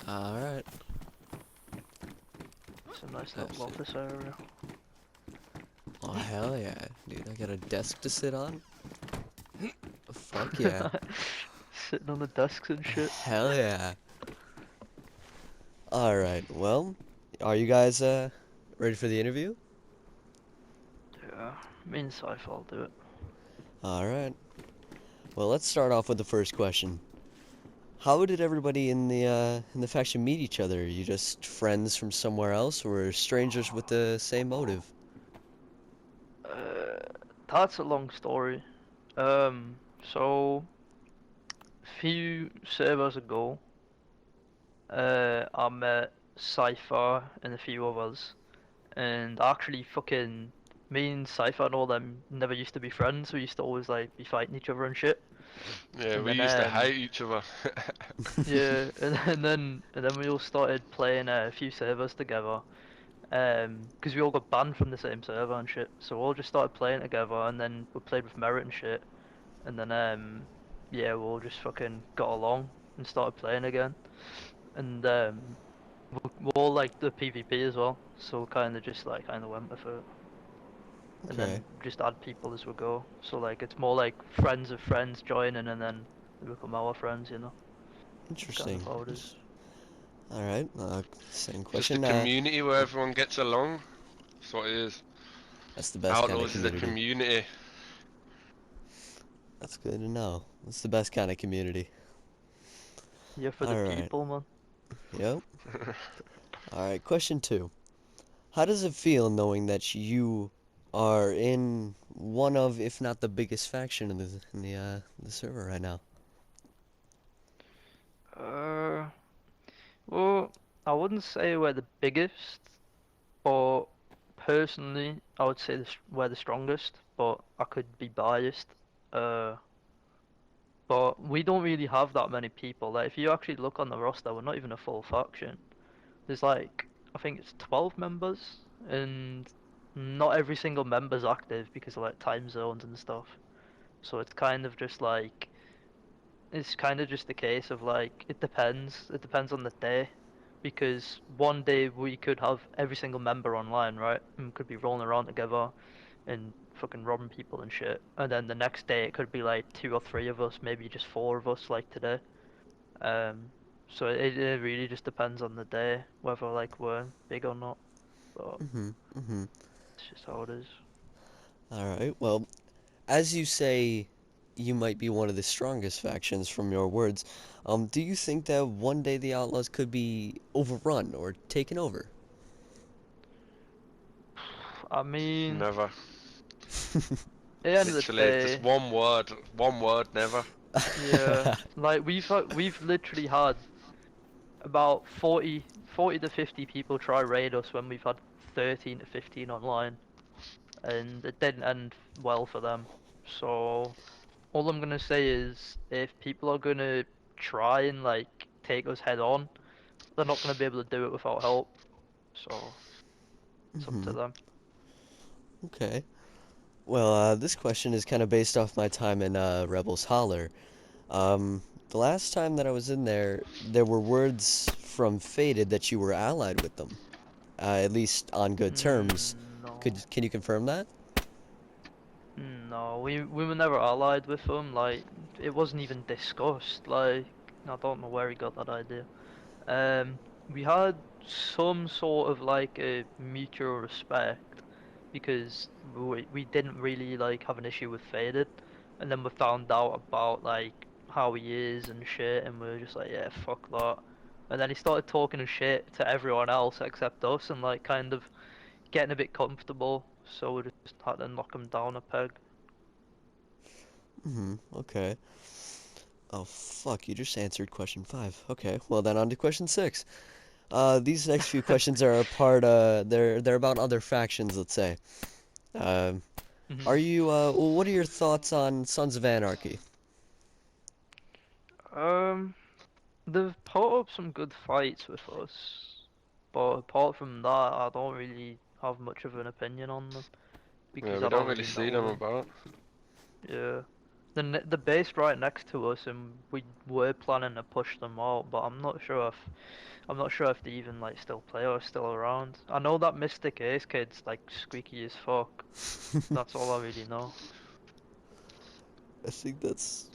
Alright. It's a nice That's little it. office area. Oh, hell yeah. Dude, I got a desk to sit on? Fuck yeah. Sitting on the desks and shit. Hell yeah. Alright, well, are you guys ready for the interview? Yeah, me and Sci-Fi will do it. Alright. Well, let's start off with the first question. How did everybody in the faction meet each other? Are you just friends from somewhere else or strangers with the same motive? Uh, that's a long story. Um, so a few servers ago, I met Cypher and a few others, and actually fucking me and Cypher and all them never used to be friends. We used to always like be fighting each other and shit. Yeah, And we then used to hate each other. yeah, and then we all started playing a few servers together. Because we all got banned from the same server and shit. So we all just started playing together, and then we played with Merit and shit. And then yeah, we all just fucking got along and started playing again. And we all like the PvP as well, so kind of just like kind of went with it. And Okay, then just add people as we go. So like it's more like friends of friends joining, and then they become our friends, you know. That's kind of interesting. how it is. Alright, same Just a question. community where everyone gets along. That's what it is. That's the best kind of Outlaws is a community. community. That's good to know. That's the best kind of community. Yeah, for the Alright, people, man. yep. Alright, question two. How does it feel knowing that you are in one of, if not the biggest faction in the server right now? Uh, well, I wouldn't say we're the biggest, but personally, I would say we're the strongest. But I could be biased. Uh, but we don't really have that many people. Like, if you actually look on the roster, we're not even a full faction. There's like, I think it's 12 members, and not every single member's active because of like time zones and stuff. So it's kind of just like, it's kind of just a case of like, it depends. It depends on the day. Because one day we could have every single member online, right? And could be rolling around together and fucking robbing people and shit. And then the next day it could be like two or three of us, maybe just four of us, like today. Um, so it really just depends on the day whether like we're big or not. But Mm-hmm, mm-hmm. it's just how it is. Alright, well, as you say, you might be one of the strongest factions from your words. Do you think that one day the Outlaws could be overrun or taken over? I mean, Never. at the end of the Literally, just day, one word. One word, never. yeah, like we've literally had about 40 to 50 people try raid us when we've had 13 to 15 online, and it didn't end well for them. So all I'm gonna say is if people are gonna try and like take us head on, they're not gonna be able to do it without help. So it's up to Mm-hmm. them. Okay. Well, this question is kind of based off my time in Rebels Holler. The last time that I was in there, there were words from Faded that you were allied with them, at least on good terms. No, Can you confirm that? no, we were never allied with them. Like it wasn't even discussed. Like I don't know where he got that idea. We had some sort of like a mutual respect because we didn't really like have an issue with Faded, and then we found out about like how he is and shit, and we were just like, yeah, fuck that. And then he started talking shit to everyone else except us, and like kind of getting a bit comfortable. So we just had to knock him down a peg. Mm-hmm. Okay. Oh, fuck, you just answered question five. Okay, well then on to question six. These next few questions are a part, they're about other factions, let's say. Um, are Mhm. you, well, what are your thoughts on Sons of Anarchy? Um, they've put up some good fights with us, but apart from that, I don't really have much of an opinion on them Yeah, because we I don't don't really really see know them them. about. Yeah. the base right next to us, and we were planning to push them out, but I'm not sure if they even like still play or still around. I know that Mystic Ace kid's like squeaky as fuck. That's all I really know. I think that's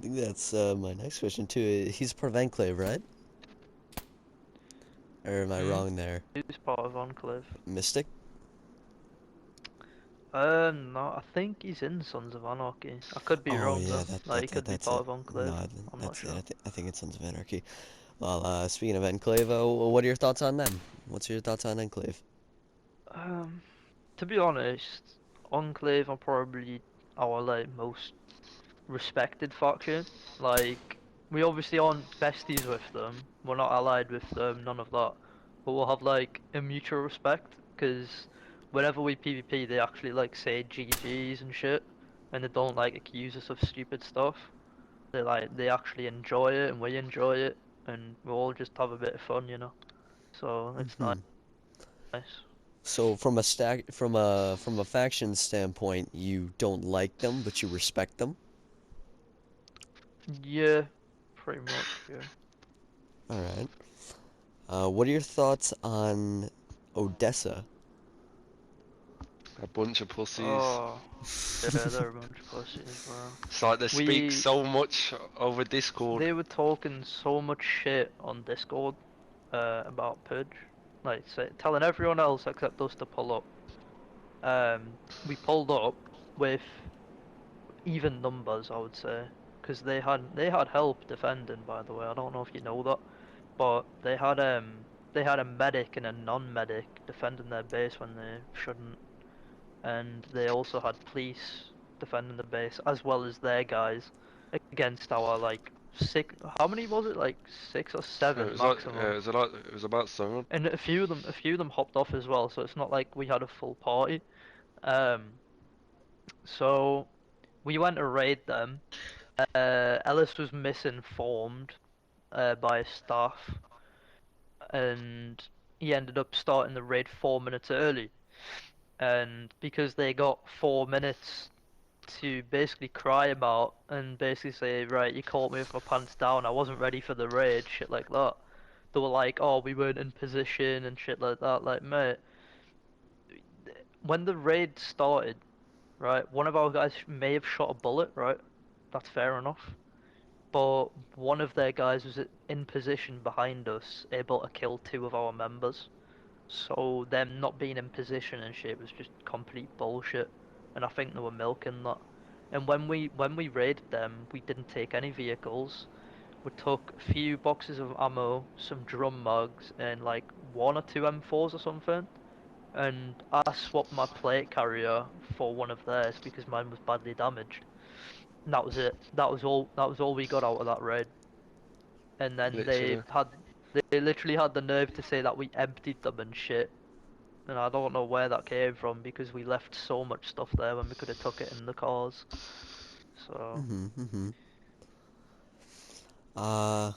my next question too. He's part of Enclave, right? Or am I Hmm. wrong there? Who's part of Enclave? Mystic? No, I think he's in Sons of Anarchy. I could be Oh wrong yeah, though. Like he could be that's part it. of Enclave. No, I'm not that's it. sure. I think it's Sons of Anarchy. Well, speaking of Enclave, what are your thoughts on them? What's your thoughts on Enclave? Um, to be honest, Enclave are probably our like most respected faction. Like, we obviously aren't besties with them. We're not allied with them. None of that. But we'll have like a mutual respect because whenever we PvP, they actually like say GGs and shit, and they don't like accuse us of stupid stuff. They actually enjoy it and we enjoy it, and we all just have a bit of fun, you know. So it's Hmm. nice. So from a faction standpoint, you don't like them, but you respect them. Yeah, pretty much. Yeah. All right. What are your thoughts on Odessa? A bunch of pussies. Oh, yeah, they're a bunch of pussies, bro. It's like they speak We so much over Discord. They were talking so much shit on Discord about Purge, like telling everyone else except us to pull up. We pulled up with even numbers, I would say, because they had help defending. By the way, I don't know if you know that, but they had a medic and a non-medic defending their base when they shouldn't, and they also had police defending the base as well as their guys against our like six. How many was it? Like six or It seven was like, yeah, maximum. it was about someone. And a few of them hopped off as well. So it's not like we had a full party. Um, so we went to raid them. Ellis was misinformed by his staff, and he ended up starting the raid 4 minutes early. And because they got 4 minutes to basically cry about and basically say, right, you caught me with my pants down, I wasn't ready for the raid, shit like that. They were like, oh, we weren't in position and shit like that. Like, mate, when the raid started, right, one of our guys may have shot a bullet, right? That's fair enough. But one of their guys was in position behind us, able to kill two of our members. So them not being in position and shit was just complete bullshit, and I think they were milking that. And when we raided them, we didn't take any vehicles. We took a few boxes of ammo, some drum mugs, and like one or two M4s or something. And I swapped my plate carrier for one of theirs because mine was badly damaged. And that was it. That was all. That was all we got out of that raid. And then Literally. they literally had the nerve to say that we emptied them and shit. And I don't know where that came from because we left so much stuff there when we could have took it in the cars. So, Mm-hmm. Uh,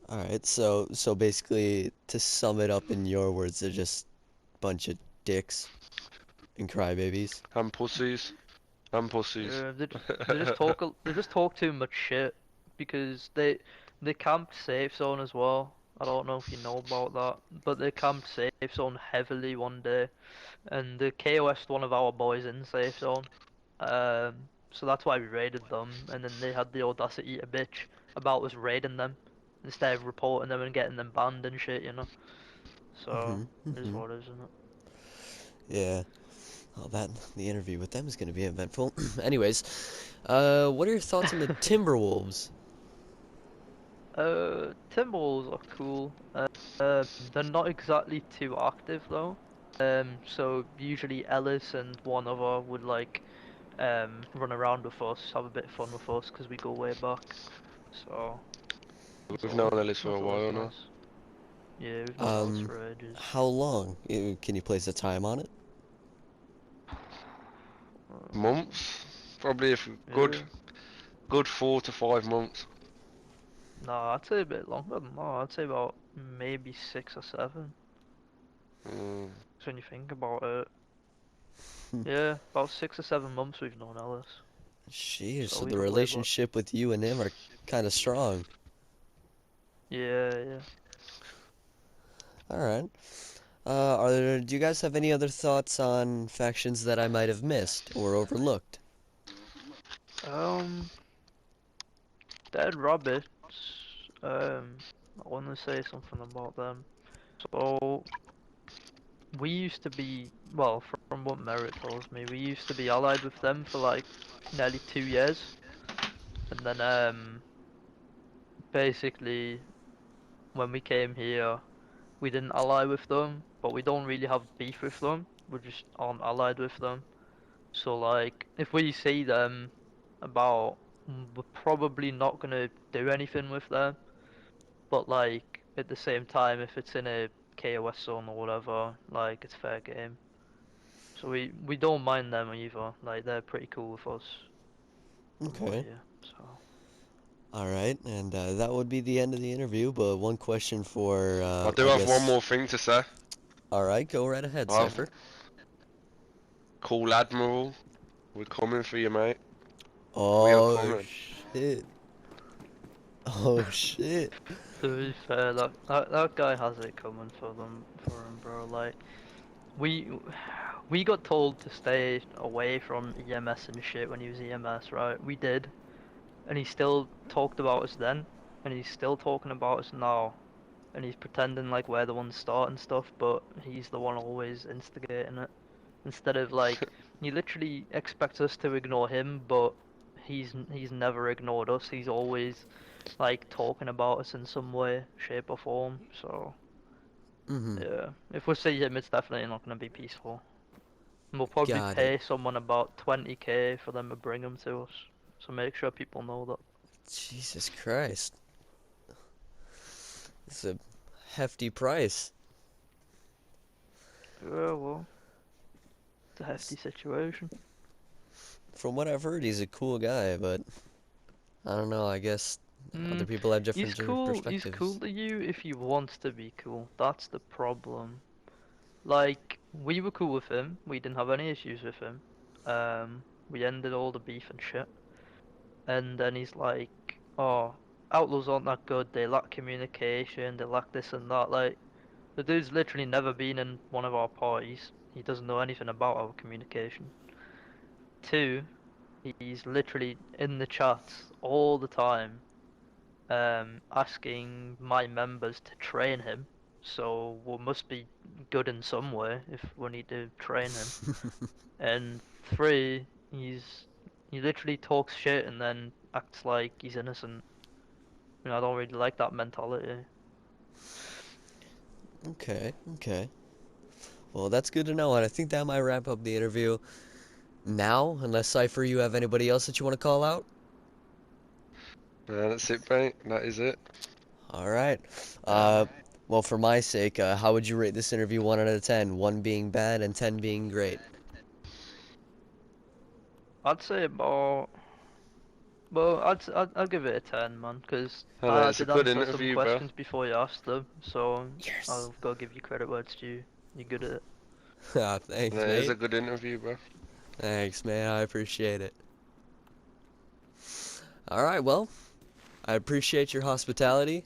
all right. So basically, to sum it up in your words, they're just a bunch of dicks and crybabies. And pussies. And pussies. yeah, they just talk too much shit because they camp safe zone as well. I don't know if you know about that, but they camped safe zone heavily one day, and they KOS'd one of our boys in safe zone. So that's why we raided them, and then they had the audacity to bitch about us raiding them instead of reporting them and getting them banned and shit, you know. So Mm-hmm. it is Mm-hmm. what it is, isn't it? Yeah. Well, the interview with them is going to be eventful. Anyways, what are your thoughts on the Timberwolves? Timberwolves are cool. They're not exactly too active though. So usually Ellis and one other would like run around with us, have a bit of fun with us because we go way back. So We've known Ellis for a that's always while now. nice. Yeah, we've known Ellis Um, for ages. how long? Can you place a time on it? Months? Probably if good, Yeah. good 4 to 5 months. No, I'd say a bit longer than that. I'd say about maybe 6 or 7. Mm. So when you think about it, yeah, about 6 or 7 months we've known Ellis. Jeez, So so we the got way more. relationship with you and him are kind of strong. Yeah, yeah. All right. Do you guys have any other thoughts on factions that I might have missed or overlooked? Um, Deadroberts. I want to say something about them. So we used to be, well, from what Merritt tells me, we used to be allied with them for like nearly 2 years, and then basically when we came here, we didn't ally with them, but we don't really have beef with them. We just aren't allied with them. So like, if we see them about, we're probably not gonna do anything with them. But like at the same time, if it's in a KOS zone or whatever, like it's fair game. So we don't mind them either. Like they're pretty cool with us from what I Okay. hear. So All right, and that would be the end of the interview, but one question for, I do I have one guess. more thing to say. All right, go right ahead, I've Cypher. called Admiral. We're coming for you, mate. We are Oh, coming. shit. Oh, shit. to be fair, that guy has it coming for him, bro. Like we we got told to stay away from EMS and shit when he was EMS, right? We did, and he still talked about us then, and he's still talking about us now. And he's pretending like we're the ones starting stuff, but he's the one always instigating it. Instead of like, he literally expects us to ignore him, but he's never ignored us. He's always like talking about us in some way, shape or form. So Mm-hmm. yeah, if we see him, it's definitely not gonna be peaceful. And we'll probably Got it. pay someone about 20k for them to bring him to us. So make sure people know that. Jesus Christ. It's a hefty price. Yeah, well, it's a hefty situation. From what I've heard, he's a cool guy, but I don't know, I guess other Mm, people have he's different cool. He's cool perspectives. to you if he wants to be cool. That's the problem. Like, we were cool with him. We didn't have any issues with him. We ended all the beef and shit. And then he's like, "Oh, Outlaws aren't that good. They lack communication. They lack this and that." Like, the dude's literally never been in one of our parties. He doesn't know anything about our communication. Two, he's literally in the chats all the time asking my members to train him. So we must be good in some way if we need to train him. And three, he literally talks shit and then acts like he's innocent. You know, I don't really like that mentality. Okay, okay. Well, that's good to know, and I think that might wrap up the interview now, unless Cypher, you have anybody else that you want to call out? That's it, mate. That is it. All right. Um, Uh, well, for my sake, how would you rate this interview 1 out of 10? 1 being bad and 10 being great. I'd say about, well, I'd give it a 10, man, because I know, I it's a did good answer some interview, bro. questions before you asked them, so Yes. I've got to give you credit where it's due. You're good at it. Ah, No, thanks, it is mate. a good interview, bro. Thanks, man. I appreciate it. All right, well, I appreciate your hospitality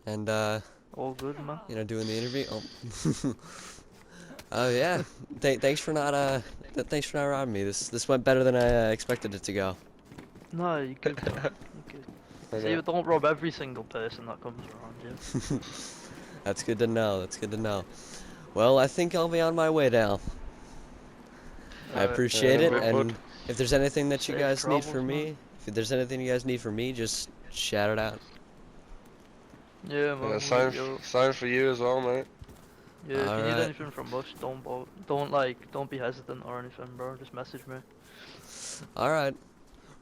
and, All good, man. doing the interview. Oh, oh yeah. Thanks for not, thanks for not robbing me. This went better than I expected it to go. No, you're good, bro. You're good. I See, know. but don't rob every single person that comes around you. That's good to know. That's good to know. Well, I think I'll be on my way now. I Alright, appreciate In a it, bit, so bud. and if there's anything that you safe guys need travels, from man. me, if there's anything you guys need from me, just shout it out. Yeah, Yeah, man, we'll hit same, you up. same for you as well, mate. Yeah, if All you need right. anything from us, don't be hesitant or anything, bro. Just message me. All right.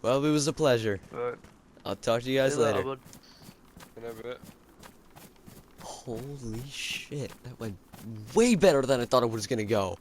Well, it was a pleasure. Alright, I'll talk to you see guys you later, later. bud. In a bit. Holy shit. That went way better than I thought it was gonna go.